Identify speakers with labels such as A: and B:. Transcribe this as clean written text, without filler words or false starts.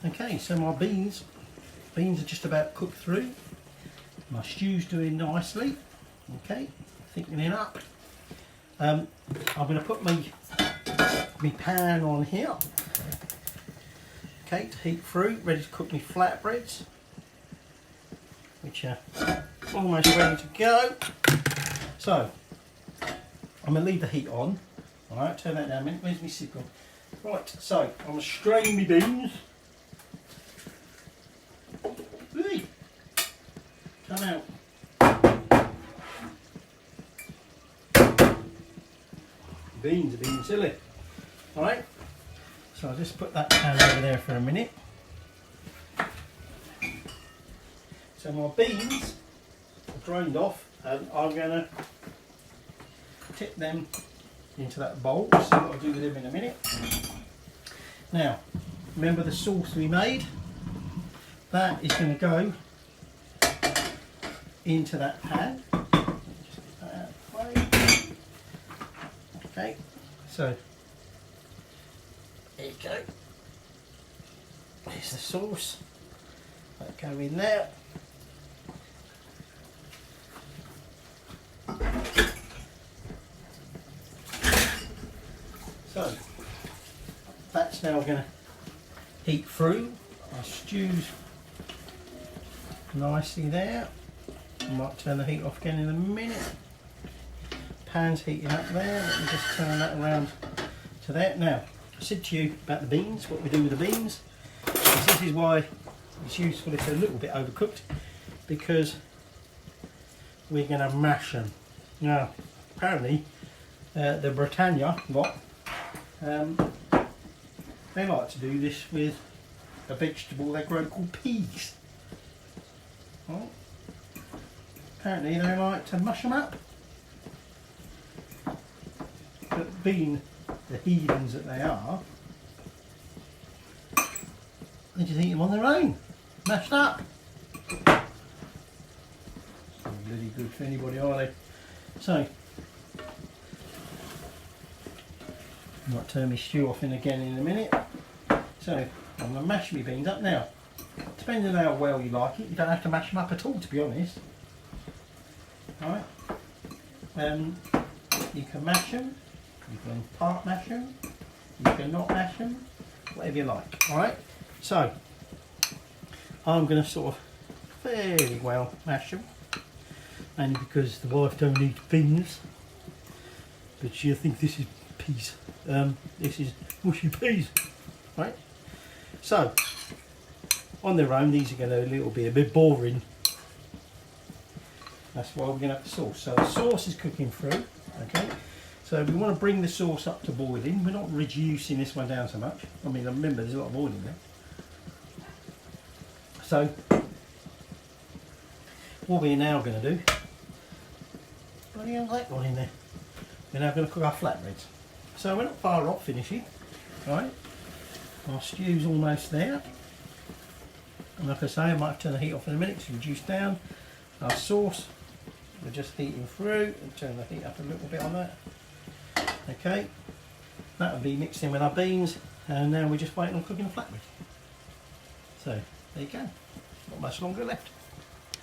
A: Okay, so my beans are just about cooked through. My stew's doing nicely. Okay, thickening up. I'm going to put my pan on here. Okay, to heat through, ready to cook my flatbreads, which are almost ready to go. So, I'm going to leave the heat on. Alright, turn that down a minute. Where's my signal? Right, so I'm going to strain my beans. Hey, come out. Beans are being silly. Alright, so I'll just put that pan over there for a minute. So my beans are drained off, and I'm going to tip them into that bowl. See what I'll do with them in a minute. Now, remember the sauce we made? That is going to go into that pan. Just get that out of the way. Okay, so there you go. There's the sauce. That go in there. So that's now going to heat through. Our stew's nicely there. I might turn the heat off again in a minute. Pan's heating up there. Let me just turn that around to that. Now, I said to you about the beans, what we do with the beans. This is why it's useful if they're a little bit overcooked, because we're going to mash them. Now, apparently, the Britannia lot, they like to do this with a vegetable they grow called peas. Right. Apparently they like to mush them up. But being the heathens that they are, they just eat them on their own, mashed up. Not really good for anybody, are they? So, I might turn my stew off in again in a minute. So, I'm going to mash my beans up now. Depending on how well you like it, you don't have to mash them up at all, to be honest. Alright. You can mash them, you can part mash them, you can not mash them, whatever you like. Alright. So, I'm going to sort of fairly well mash them. Only because the wife don't eat beans. But she'll think this is peas. This is mushy peas. Right? So, on their own, these are going to be a bit boring. That's why we're going to have the sauce. So the sauce is cooking through. Okay. So we want to bring the sauce up to boiling. We're not reducing this one down so much. I mean, remember there's a lot of oil in there. So what we're now going to do, bloody hell's that gone in there? We're now going to cook our flatbreads. So we're not far off finishing. Right. Our stew's almost there. And like I say, I might turn the heat off in a minute to reduce down. Our sauce, we're just heating through, and turn the heat up a little bit on that. Okay, that will be mixed in with our beans, and now we're just waiting on cooking the flatbread. So there you go, not much longer left.